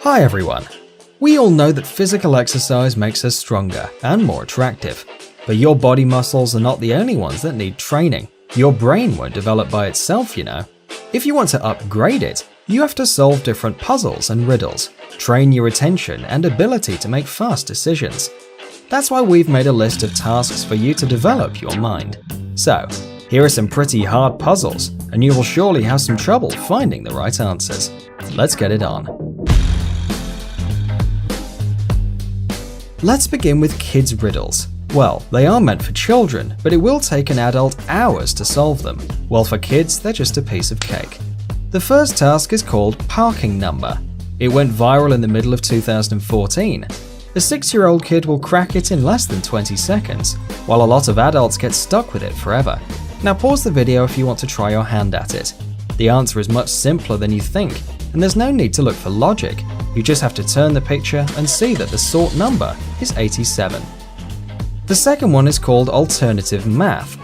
Hi everyone! We all know that physical exercise makes us stronger and more attractive. But your body muscles are not the only ones that need training. Your brain won't develop by itself, you know. If you want to upgrade it, you have to solve different puzzles and riddles, train your attention and ability to make fast decisions. That's why we've made a list of tasks for you to develop your mind. So, here are some pretty hard puzzles, and you will surely have some trouble finding the right answers. Let's get it on. Let's begin with kids' riddles. Well, they are meant for children, but it will take an adult hours to solve them, while for kids they're just a piece of cake. The first task is called Parking Number. It went viral in the middle of 2014. A 6-year-old kid will crack it in less than 20 seconds, while a lot of adults get stuck with it forever. Now pause the video if you want to try your hand at it. The answer is much simpler than you think, and there's no need to look for logic. You just have to turn the picture and see that the sort number is 87. The second one is called Alternative Math.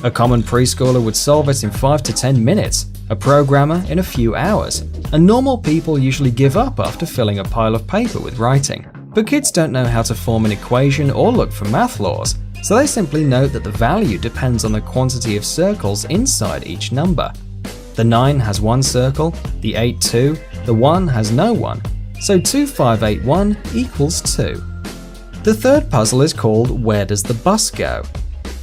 A common preschooler would solve it in 5 to 10 minutes, a programmer in a few hours, and normal people usually give up after filling a pile of paper with writing. But kids don't know how to form an equation or look for math laws, so they simply note that the value depends on the quantity of circles inside each number. The 9 has 1 circle, the 8 2, the 1 has no one, so 2581 equals 2. The third puzzle is called Where Does the Bus Go?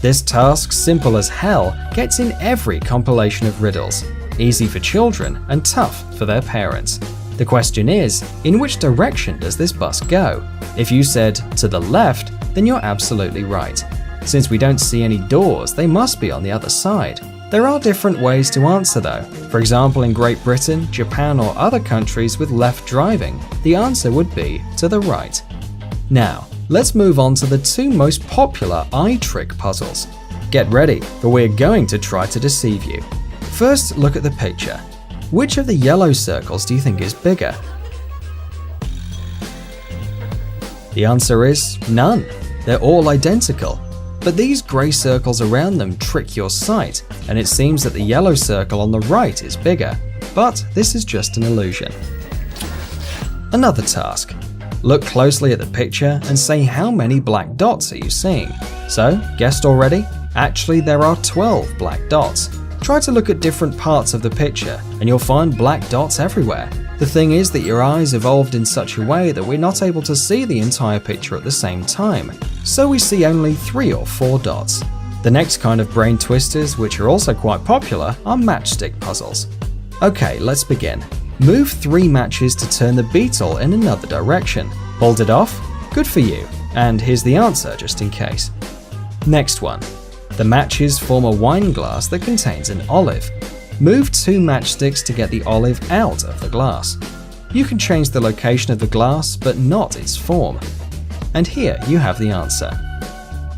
This task, simple as hell, gets in every compilation of riddles, easy for children and tough for their parents. The question is, in which direction does this bus go? If you said to the left, then you're absolutely right. Since we don't see any doors, they must be on the other side. There are different ways to answer though. For example, in Great Britain, Japan or other countries with left driving, the answer would be to the right. Now, let's move on to the two most popular eye trick puzzles. Get ready, for we're going to try to deceive you. First, look at the picture. Which of the yellow circles do you think is bigger? The answer is none. They're all identical. But these grey circles around them trick your sight, and it seems that the yellow circle on the right is bigger. But this is just an illusion. Another task. Look closely at the picture and say how many black dots are you seeing. So, guessed already? Actually, there are 12 black dots. Try to look at different parts of the picture, and you'll find black dots everywhere. The thing is that your eyes evolved in such a way that we're not able to see the entire picture at the same time, so we see only 3 or 4 dots. The next kind of brain twisters, which are also quite popular, are matchstick puzzles. Okay, let's begin. Move 3 matches to turn the beetle in another direction. Pulled it off? Good for you. And here's the answer, just in case. Next one. The matches form a wine glass that contains an olive. Move 2 matchsticks to get the olive out of the glass. You can change the location of the glass, but not its form. And here you have the answer.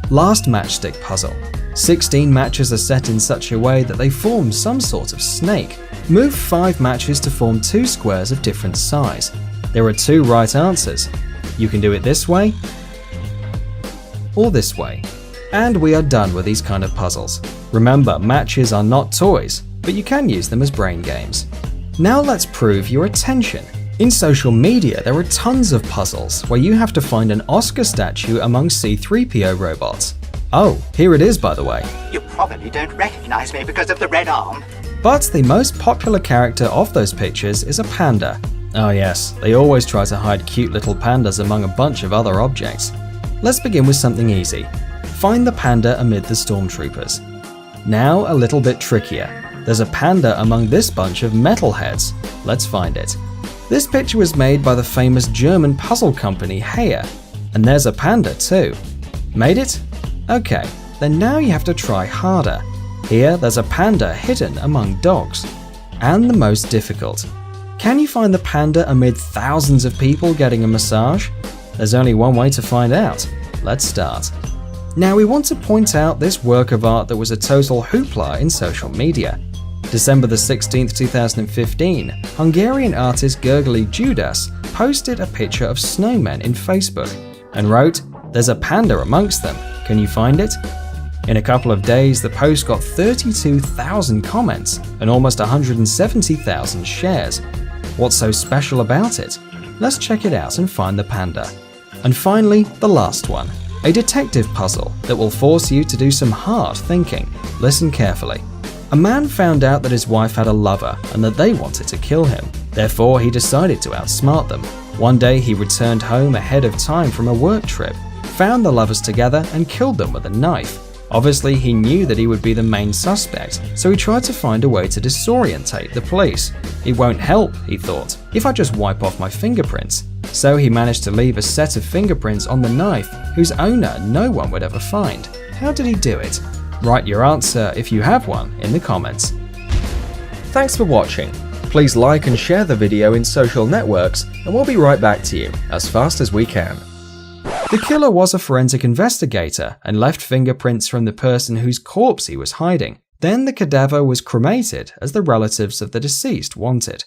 Last matchstick puzzle. 16 matches are set in such a way that they form some sort of snake. Move 5 matches to form 2 squares of different size. There are 2 right answers. You can do it this way or this way. And we are done with these kind of puzzles. Remember, matches are not toys, but you can use them as brain games. Now let's prove your attention. In social media, there are tons of puzzles where you have to find an Oscar statue among C-3PO robots. Oh, here it is by the way. You probably don't recognize me because of the red arm. But the most popular character of those pictures is a panda. Oh yes, they always try to hide cute little pandas among a bunch of other objects. Let's begin with something easy. Find the panda amid the stormtroopers. Now a little bit trickier. There's a panda among this bunch of metalheads. Let's find it. This picture was made by the famous German puzzle company Heyer, and there's a panda too. Made it? Okay, then now you have to try harder. Here there's a panda hidden among dogs. And the most difficult. Can you find the panda amid thousands of people getting a massage? There's only one way to find out. Let's start. Now we want to point out this work of art that was a total hoopla in social media. December the 16th, 2015, Hungarian artist Gergely Judas posted a picture of snowmen in Facebook and wrote, "There's a panda amongst them, can you find it?" In a couple of days, the post got 32,000 comments and almost 170,000 shares. What's so special about it? Let's check it out and find the panda. And finally, the last one. A detective puzzle that will force you to do some hard thinking. Listen carefully. A man found out that his wife had a lover and that they wanted to kill him. Therefore, he decided to outsmart them. One day, he returned home ahead of time from a work trip, found the lovers together and killed them with a knife. Obviously, he knew that he would be the main suspect, so he tried to find a way to disorientate the police. It won't help, he thought, if I just wipe off my fingerprints. So he managed to leave a set of fingerprints on the knife whose owner no one would ever find. How did he do it? Write your answer, if you have one, in the comments. Thanks for watching. Please like and share the video in social networks, and we'll be right back to you as fast as we can. The killer was a forensic investigator and left fingerprints from the person whose corpse he was hiding. Then the cadaver was cremated as the relatives of the deceased wanted.